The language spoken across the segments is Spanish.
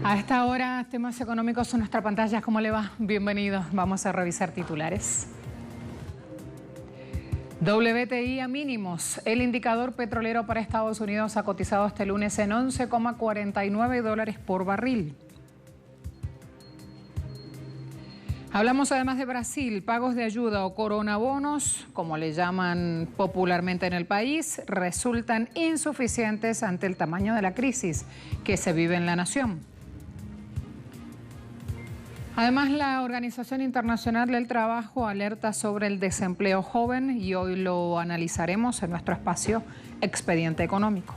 A esta hora, temas económicos en nuestra pantalla. ¿Cómo le va? Bienvenidos. Vamos a revisar titulares. WTI a mínimos. El indicador petrolero para Estados Unidos ha cotizado este lunes en $11,49 por barril. Hablamos además de Brasil. Pagos de ayuda o coronabonos, como le llaman popularmente en el país, resultan insuficientes ante el tamaño de la crisis que se vive en la nación. Además, la Organización Internacional del Trabajo alerta sobre el desempleo joven y hoy lo analizaremos en nuestro espacio Expediente Económico.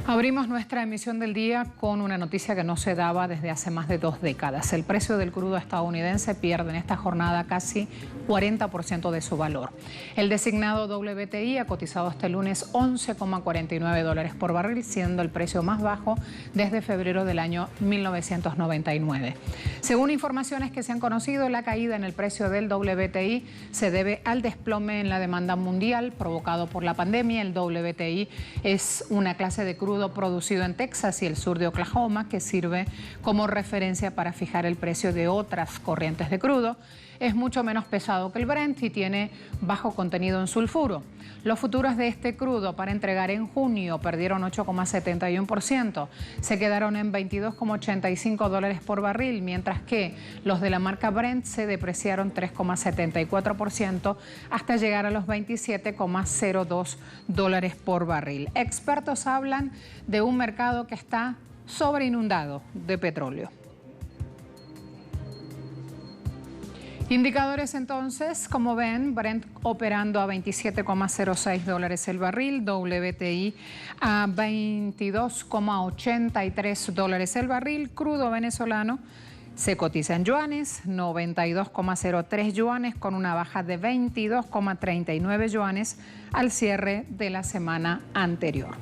Abrimos nuestra emisión del día con una noticia que no se daba desde hace más de 2 décadas. El precio del crudo estadounidense pierde en esta jornada casi 40% de su valor. El designado WTI ha cotizado este lunes $11,49 por barril, siendo el precio más bajo desde febrero del año 1999. Según informaciones que se han conocido, la caída en el precio del WTI se debe al desplome en la demanda mundial provocado por la pandemia. El WTI es una clase de crudo producido en Texas y el sur de Oklahoma, que sirve como referencia para fijar el precio de otras corrientes de crudo. Es mucho menos pesado que el Brent y tiene bajo contenido en sulfuro. Los futuros de este crudo para entregar en junio perdieron 8,71%, se quedaron en $22,85 por barril, mientras que los de la marca Brent se depreciaron 3,74% hasta llegar a los $27,02 por barril. Expertos hablan de un mercado que está sobreinundado de petróleo. Indicadores entonces, como ven, Brent operando a $27,06 el barril, WTI a $22,83 el barril, crudo venezolano se cotiza en yuanes, 92,03 yuanes con una baja de 22,39 yuanes al cierre de la semana anterior.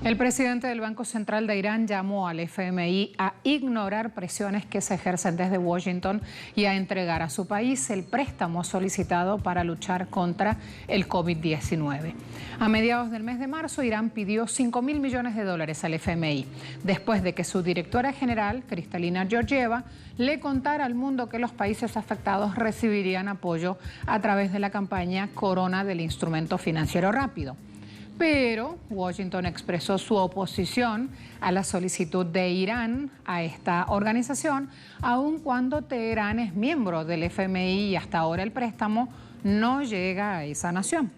El presidente del Banco Central de Irán llamó al FMI a ignorar presiones que se ejercen desde Washington y a entregar a su país el préstamo solicitado para luchar contra el COVID-19. A mediados del mes de marzo, Irán pidió $5.000 millones al FMI, después de que su directora general, Kristalina Georgieva, le contara al mundo que los países afectados recibirían apoyo a través de la campaña Corona del Instrumento Financiero Rápido. Pero Washington expresó su oposición a la solicitud de Irán a esta organización, aun cuando Teherán es miembro del FMI y hasta ahora el préstamo no llega a esa nación.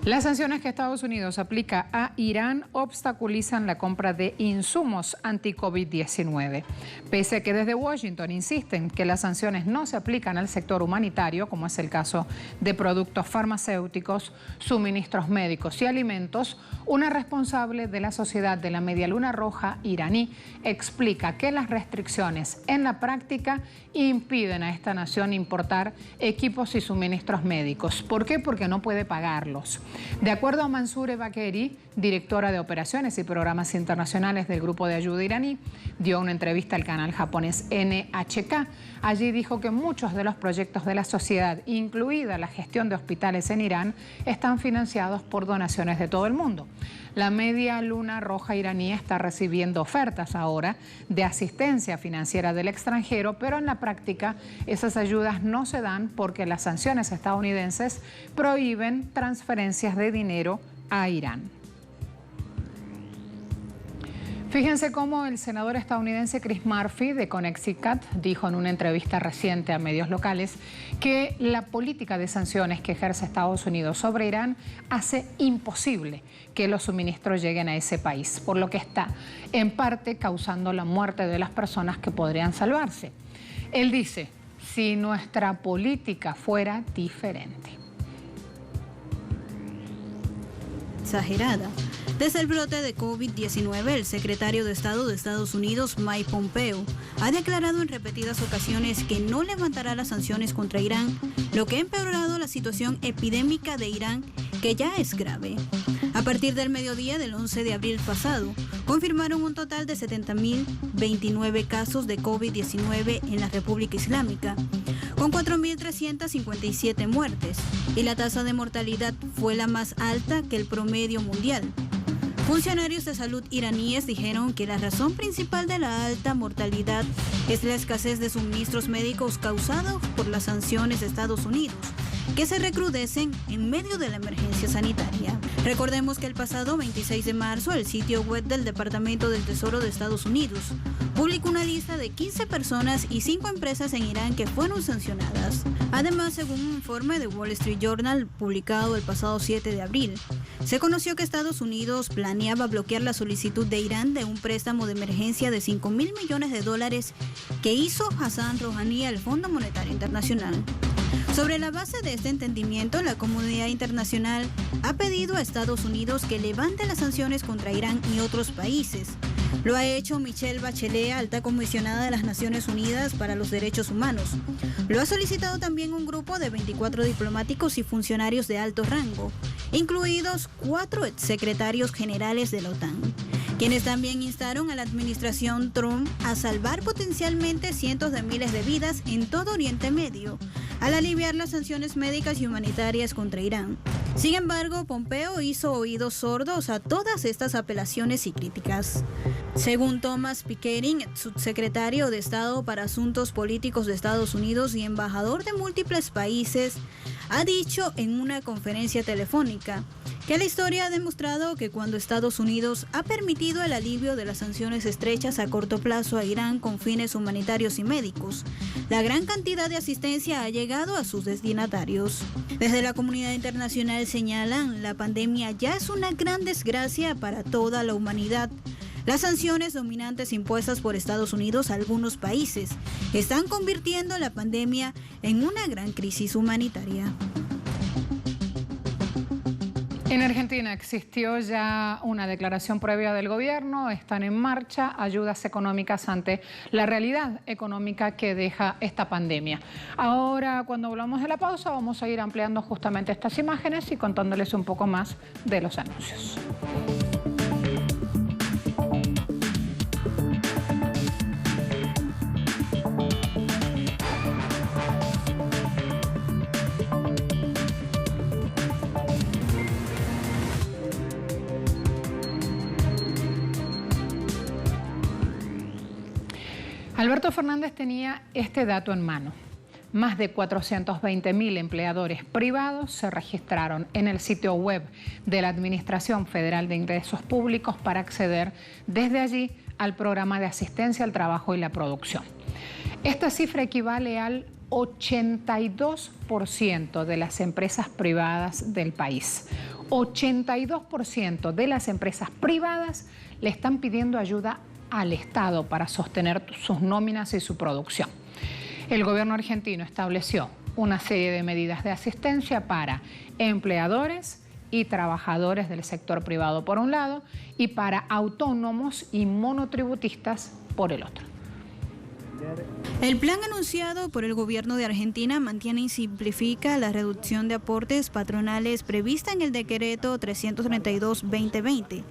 Las sanciones que Estados Unidos aplica a Irán obstaculizan la compra de insumos anti-COVID-19. Pese a que desde Washington insisten que las sanciones no se aplican al sector humanitario, como es el caso de productos farmacéuticos, suministros médicos y alimentos, una responsable de la Sociedad de la Media Luna Roja iraní explica que las restricciones en la práctica impiden a esta nación importar equipos y suministros médicos. ¿Por qué? Porque no puede pagarlos. De acuerdo a Mansour Bagheri, directora de Operaciones y Programas Internacionales del Grupo de Ayuda Iraní, dio una entrevista al canal japonés NHK. Allí dijo que muchos de los proyectos de la sociedad, incluida la gestión de hospitales en Irán, están financiados por donaciones de todo el mundo. La Media Luna Roja iraní está recibiendo ofertas ahora de asistencia financiera del extranjero, pero en la práctica esas ayudas no se dan porque las sanciones estadounidenses prohíben transferencias de dinero a Irán. Fíjense cómo el senador estadounidense Chris Murphy de Connecticut dijo en una entrevista reciente a medios locales que la política de sanciones que ejerce Estados Unidos sobre Irán hace imposible que los suministros lleguen a ese país, por lo que está en parte causando la muerte de las personas que podrían salvarse. Él dice: si nuestra política fuera diferente. Exagerada. Desde el brote de COVID-19, el secretario de Estado de Estados Unidos, Mike Pompeo, ha declarado en repetidas ocasiones que no levantará las sanciones contra Irán, lo que ha empeorado la situación epidémica de Irán, que ya es grave. A partir del mediodía del 11 de abril pasado, confirmaron un total de 70.029 casos de COVID-19 en la República Islámica, con 4.357 muertes, y la tasa de mortalidad fue la más alta que el promedio mundial. Funcionarios de salud iraníes dijeron que la razón principal de la alta mortalidad es la escasez de suministros médicos causados por las sanciones de Estados Unidos, que se recrudecen en medio de la emergencia sanitaria. Recordemos que el pasado 26 de marzo, el sitio web del Departamento del Tesoro de Estados Unidos publicó una lista de 15 personas y 5 empresas en Irán que fueron sancionadas. Además, según un informe de Wall Street Journal publicado el pasado 7 de abril, se conoció que Estados Unidos planeaba bloquear la solicitud de Irán de un préstamo de emergencia de $5.000 millones que hizo Hassan Rouhani al Fondo Monetario Internacional. Sobre la base de este entendimiento, la comunidad internacional ha pedido a Estados Unidos que levante las sanciones contra Irán y otros países. Lo ha hecho Michelle Bachelet, alta comisionada de las Naciones Unidas para los Derechos Humanos. Lo ha solicitado también un grupo de 24 diplomáticos y funcionarios de alto rango, incluidos 4 exsecretarios generales de la OTAN, quienes también instaron a la administración Trump a salvar potencialmente cientos de miles de vidas en todo Oriente Medio, al aliviar las sanciones médicas y humanitarias contra Irán. Sin embargo, Pompeo hizo oídos sordos a todas estas apelaciones y críticas. Según Thomas Pickering, subsecretario de Estado para Asuntos Políticos de Estados Unidos y embajador de múltiples países, ha dicho en una conferencia telefónica que la historia ha demostrado que cuando Estados Unidos ha permitido el alivio de las sanciones estrechas a corto plazo a Irán con fines humanitarios y médicos, la gran cantidad de asistencia ha llegado a sus destinatarios. Desde la comunidad internacional señalan, la pandemia ya es una gran desgracia para toda la humanidad. Las sanciones dominantes impuestas por Estados Unidos a algunos países están convirtiendo la pandemia en una gran crisis humanitaria. En Argentina existió ya una declaración previa del gobierno, están en marcha ayudas económicas ante la realidad económica que deja esta pandemia. Ahora, cuando hablamos de la pausa, vamos a ir ampliando justamente estas imágenes y contándoles un poco más de los anuncios. Alberto Fernández tenía este dato en mano. Más de 420.000 empleadores privados se registraron en el sitio web de la Administración Federal de Ingresos Públicos para acceder desde allí al programa de asistencia al trabajo y la producción. Esta cifra equivale al 82% de las empresas privadas del país. 82% de las empresas privadas le están pidiendo ayuda al Estado para sostener sus nóminas y su producción. El gobierno argentino estableció una serie de medidas de asistencia para empleadores y trabajadores del sector privado por un lado y para autónomos y monotributistas por el otro. El plan anunciado por el gobierno de Argentina mantiene y simplifica la reducción de aportes patronales prevista en el decreto 332-2020.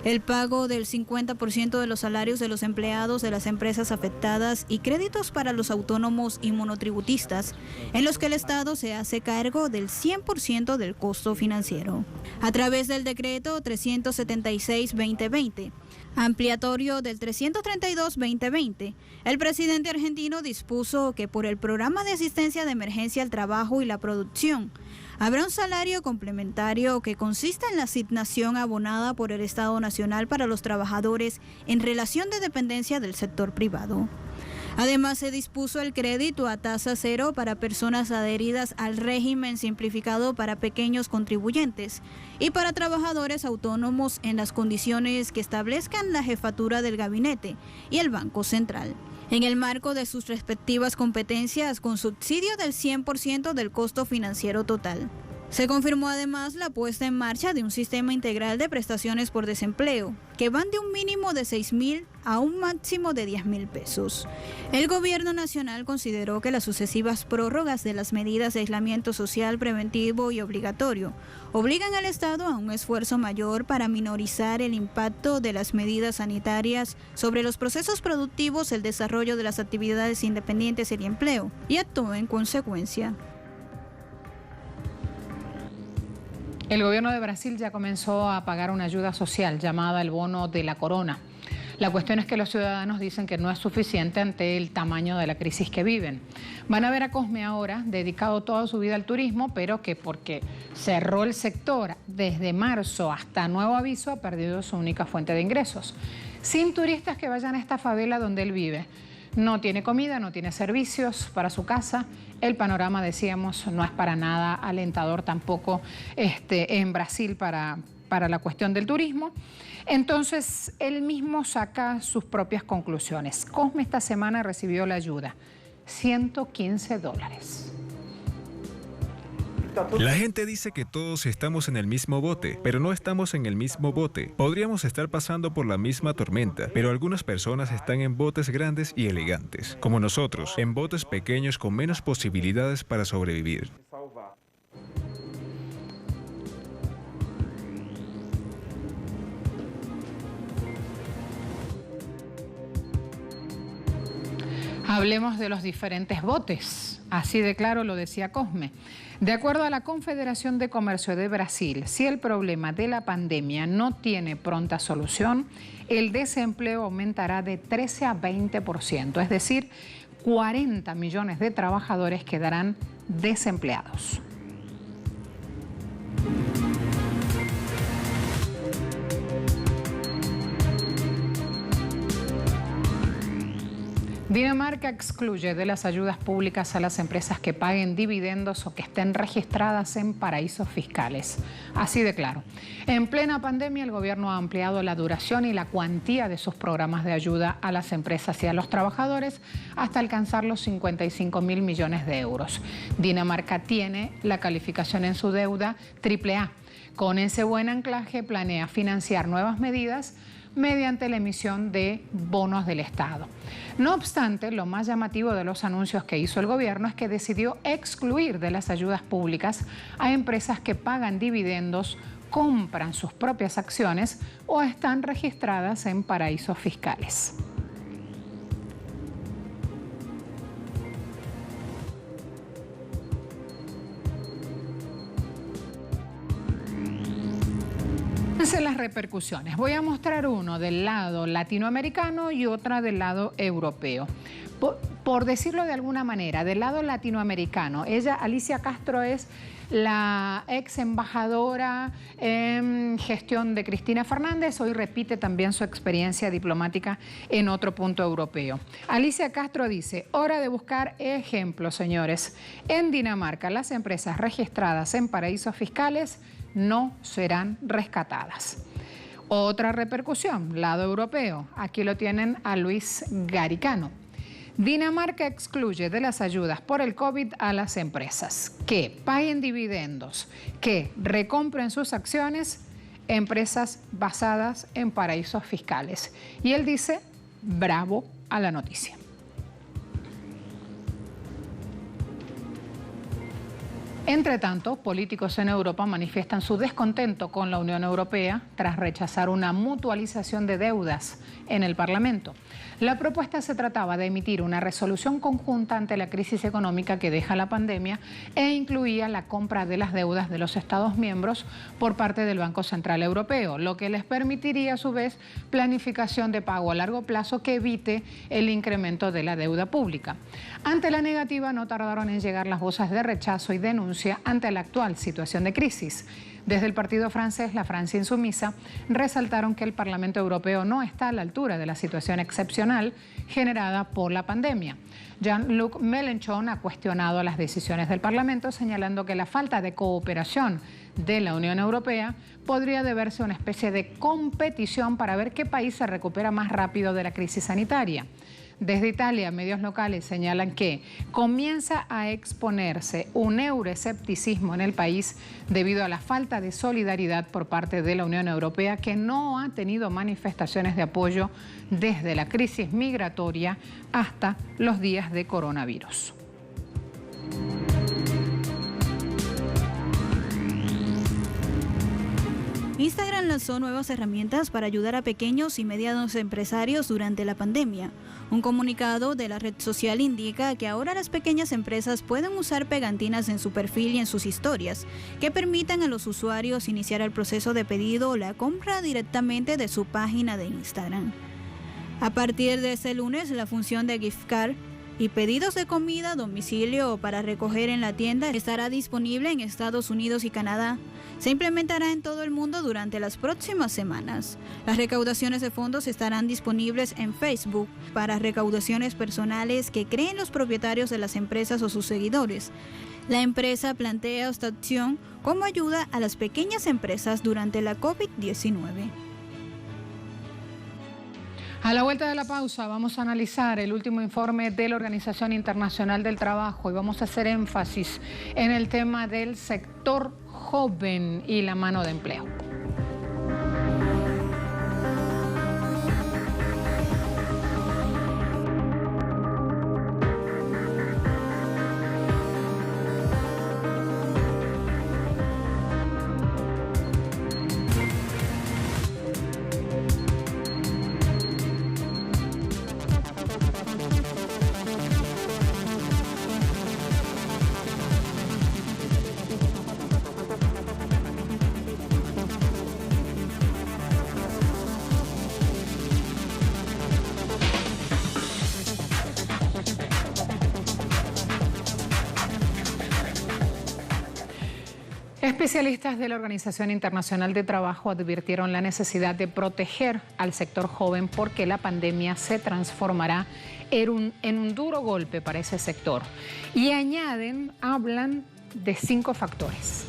El pago del 50% de los salarios de los empleados de las empresas afectadas y créditos para los autónomos y monotributistas, en los que el Estado se hace cargo del 100% del costo financiero. A través del decreto 376-2020, ampliatorio del 332-2020, el presidente argentino dispuso que por el programa de asistencia de emergencia al trabajo y la producción, habrá un salario complementario que consiste en la asignación abonada por el Estado Nacional para los trabajadores en relación de dependencia del sector privado. Además, se dispuso el crédito a tasa cero para personas adheridas al régimen simplificado para pequeños contribuyentes y para trabajadores autónomos en las condiciones que establezcan la jefatura del gabinete y el Banco Central. en el marco de sus respectivas competencias con subsidio del 100% del costo financiero total. Se confirmó además la puesta en marcha de un sistema integral de prestaciones por desempleo, que van de un mínimo de 6.000 a un máximo de 10.000 pesos. El gobierno nacional consideró que las sucesivas prórrogas de las medidas de aislamiento social preventivo y obligatorio obligan al Estado a un esfuerzo mayor para minorizar el impacto de las medidas sanitarias sobre los procesos productivos, el desarrollo de las actividades independientes y el empleo, y actuó en consecuencia. El gobierno de Brasil ya comenzó a pagar una ayuda social llamada el bono de la corona. La cuestión es que los ciudadanos dicen que no es suficiente ante el tamaño de la crisis que viven. Van a ver a Cosme ahora, dedicado toda su vida al turismo, pero que porque cerró el sector desde marzo hasta nuevo aviso, ha perdido su única fuente de ingresos. Sin turistas que vayan a esta favela donde él vive. No tiene comida, no tiene servicios para su casa. El panorama, decíamos, no es para nada alentador tampoco en Brasil para la cuestión del turismo. Entonces, él mismo saca sus propias conclusiones. Cosme esta semana recibió la ayuda, $115. La gente dice que todos estamos en el mismo bote, pero no estamos en el mismo bote. Podríamos estar pasando por la misma tormenta, pero algunas personas están en botes grandes y elegantes, como nosotros, en botes pequeños con menos posibilidades para sobrevivir. Hablemos de los diferentes botes, así de claro lo decía Cosme. De acuerdo a la Confederación de Comercio de Brasil, si el problema de la pandemia no tiene pronta solución, el desempleo aumentará de 13 a 20%, es decir, 40 millones de trabajadores quedarán desempleados. Dinamarca excluye de las ayudas públicas a las empresas que paguen dividendos o que estén registradas en paraísos fiscales. Así de claro. En plena pandemia, el gobierno ha ampliado la duración y la cuantía de sus programas de ayuda a las empresas y a los trabajadores hasta alcanzar los 55.000 millones de euros. Dinamarca tiene la calificación en su deuda AAA. Con ese buen anclaje planea financiar nuevas medidas mediante la emisión de bonos del Estado. No obstante, lo más llamativo de los anuncios que hizo el gobierno es que decidió excluir de las ayudas públicas a empresas que pagan dividendos, compran sus propias acciones o están registradas en paraísos fiscales. Las repercusiones. Voy a mostrar uno del lado latinoamericano y otra del lado europeo. Por decirlo de alguna manera, del lado latinoamericano, Alicia Castro es la ex embajadora en gestión de Cristina Fernández, hoy repite también su experiencia diplomática en otro punto europeo. Alicia Castro dice, hora de buscar ejemplos, señores. En Dinamarca, las empresas registradas en paraísos fiscales no serán rescatadas. Otra repercusión, lado europeo. Aquí lo tienen a Luis Garicano. Dinamarca excluye de las ayudas por el COVID a las empresas que paguen dividendos, que recompren sus acciones, empresas basadas en paraísos fiscales. Y él dice, bravo a la noticia. Entre tanto, políticos en Europa manifiestan su descontento con la Unión Europea tras rechazar una mutualización de deudas en el Parlamento. La propuesta se trataba de emitir una resolución conjunta ante la crisis económica que deja la pandemia e incluía la compra de las deudas de los Estados miembros por parte del Banco Central Europeo, lo que les permitiría a su vez planificación de pago a largo plazo que evite el incremento de la deuda pública. Ante la negativa no tardaron en llegar las voces de rechazo y denuncia ante la actual situación de crisis. Desde el partido francés, la Francia Insumisa, resaltaron que el Parlamento Europeo no está a la altura de la situación excepcional generada por la pandemia. Jean-Luc Mélenchon ha cuestionado las decisiones del Parlamento, señalando que la falta de cooperación de la Unión Europea podría deberse a una especie de competición para ver qué país se recupera más rápido de la crisis sanitaria. Desde Italia, medios locales señalan que comienza a exponerse un euroescepticismo en el país debido a la falta de solidaridad por parte de la Unión Europea, que no ha tenido manifestaciones de apoyo desde la crisis migratoria hasta los días de coronavirus. Instagram lanzó nuevas herramientas para ayudar a pequeños y medianos empresarios durante la pandemia. Un comunicado de la red social indica que ahora las pequeñas empresas pueden usar pegantinas en su perfil y en sus historias, que permitan a los usuarios iniciar el proceso de pedido o la compra directamente de su página de Instagram. A partir de este lunes, la función de gift card y pedidos de comida a domicilio o para recoger en la tienda estará disponible en Estados Unidos y Canadá. Se implementará en todo el mundo durante las próximas semanas. Las recaudaciones de fondos estarán disponibles en Facebook para recaudaciones personales que creen los propietarios de las empresas o sus seguidores. La empresa plantea esta opción como ayuda a las pequeñas empresas durante la COVID-19. A la vuelta de la pausa vamos a analizar el último informe de la Organización Internacional del Trabajo y vamos a hacer énfasis en el tema del sector joven y la mano de empleo. Especialistas de la Organización Internacional de Trabajo advirtieron la necesidad de proteger al sector joven porque la pandemia se transformará en un duro golpe para ese sector. Y hablan de 5 factores.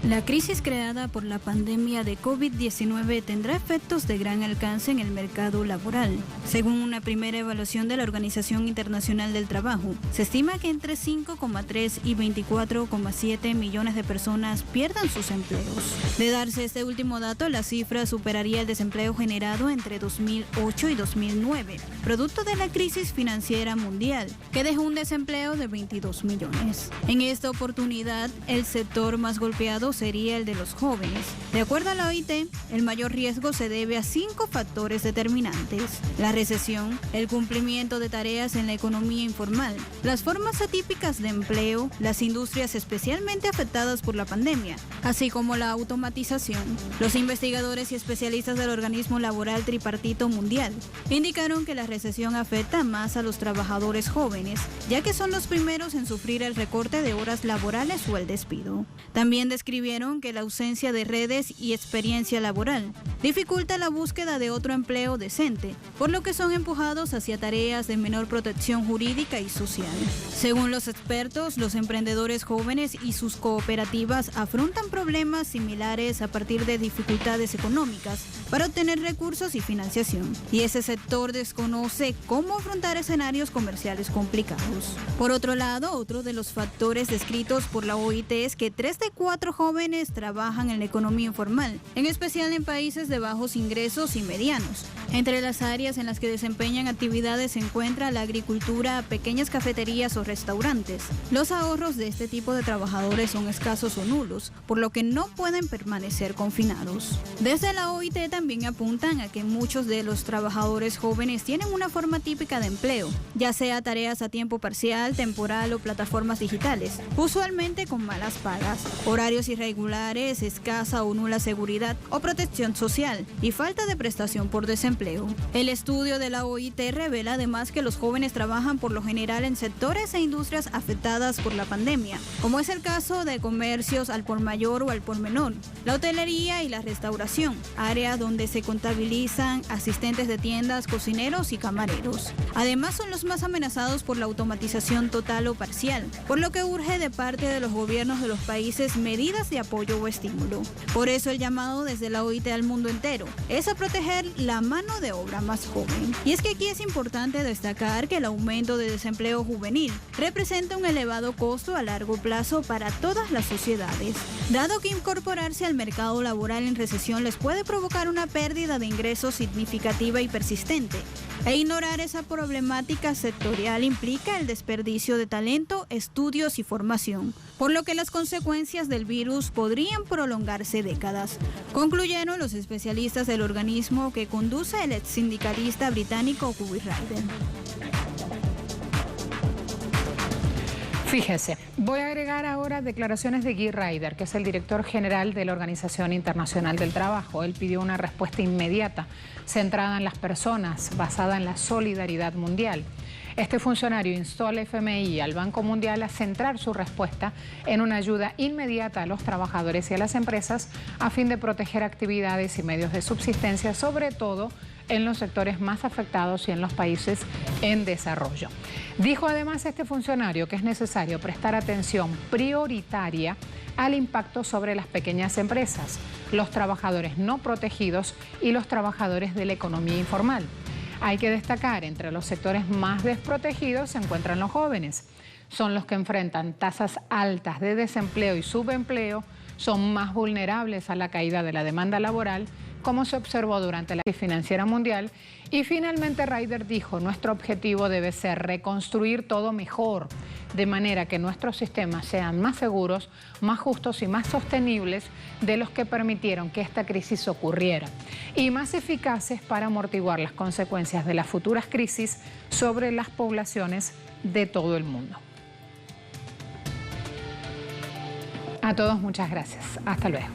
La crisis creada por la pandemia de COVID-19 tendrá efectos de gran alcance en el mercado laboral. Según una primera evaluación de la Organización Internacional del Trabajo, se estima que entre 5,3 y 24,7 millones de personas pierdan sus empleos. De darse este último dato, la cifra superaría el desempleo generado entre 2008 y 2009, producto de la crisis financiera mundial, que dejó un desempleo de 22 millones. En esta oportunidad, el sector más golpeado sería el de los jóvenes. De acuerdo a la OIT, el mayor riesgo se debe a 5 factores determinantes: la recesión, el cumplimiento de tareas en la economía informal, las formas atípicas de empleo, las industrias especialmente afectadas por la pandemia, así como la automatización. Los investigadores y especialistas del Organismo Laboral Tripartito Mundial indicaron que la recesión afecta más a los trabajadores jóvenes, ya que son los primeros en sufrir el recorte de horas laborales o el despido. También describieron que la ausencia de redes y experiencia laboral dificulta la búsqueda de otro empleo decente, por lo que son empujados hacia tareas de menor protección jurídica y social. Según los expertos, los emprendedores jóvenes y sus cooperativas afrontan problemas similares a partir de dificultades económicas para obtener recursos y financiación, y ese sector desconoce cómo afrontar escenarios comerciales complicados. Por otro lado, otro de los factores descritos por la OIT es que 3 de 4 jóvenes trabajan en la economía informal, en especial en países de bajos ingresos y medianos. Entre las áreas en las que desempeñan actividades se encuentra la agricultura, pequeñas cafeterías o restaurantes. Los ahorros de este tipo de trabajadores son escasos o nulos, por lo que no pueden permanecer confinados. Desde la OIT también apuntan a que muchos de los trabajadores jóvenes tienen una forma típica de empleo, ya sea tareas a tiempo parcial, temporal o plataformas digitales, usualmente con malas pagas, horarios irregulares, escasa o nula seguridad o protección social y falta de prestación por desempleo. El estudio de la OIT revela además que los jóvenes trabajan por lo general en sectores e industrias afectadas por la pandemia, como es el caso de comercios al por mayor o al por menor, la hotelería y la restauración, áreas donde se contabilizan asistentes de tiendas, cocineros y camareros. Además, son los más amenazados por la automatización total o parcial, por lo que urge de parte de los gobiernos de los países medidas medidas de apoyo o estímulo. Por eso el llamado desde la OIT al mundo entero es a proteger la mano de obra más joven. Y es que aquí es importante destacar que el aumento de desempleo juvenil representa un elevado costo a largo plazo para todas las sociedades, dado que incorporarse al mercado laboral en recesión les puede provocar una pérdida de ingresos significativa y persistente, e ignorar esa problemática sectorial implica el desperdicio de talento, estudios y formación, por lo que las consecuencias del virus podrían prolongarse décadas, concluyeron los especialistas del organismo que conduce el ex sindicalista británico Guy Ryder. Fíjese, voy a agregar ahora declaraciones de Guy Ryder, que es el director general de la Organización Internacional del Trabajo. Él pidió una respuesta inmediata, centrada en las personas, basada en la solidaridad mundial. Este funcionario instó al FMI y al Banco Mundial a centrar su respuesta en una ayuda inmediata a los trabajadores y a las empresas a fin de proteger actividades y medios de subsistencia, sobre todo en los sectores más afectados y en los países en desarrollo. Dijo además este funcionario que es necesario prestar atención prioritaria al impacto sobre las pequeñas empresas, los trabajadores no protegidos y los trabajadores de la economía informal. Hay que destacar, entre los sectores más desprotegidos se encuentran los jóvenes. Son los que enfrentan tasas altas de desempleo y subempleo, son más vulnerables a la caída de la demanda laboral, como se observó durante la crisis financiera mundial. Y finalmente Ryder dijo, nuestro objetivo debe ser reconstruir todo mejor, de manera que nuestros sistemas sean más seguros, más justos y más sostenibles de los que permitieron que esta crisis ocurriera, y más eficaces para amortiguar las consecuencias de las futuras crisis sobre las poblaciones de todo el mundo. A todos muchas gracias. Hasta luego.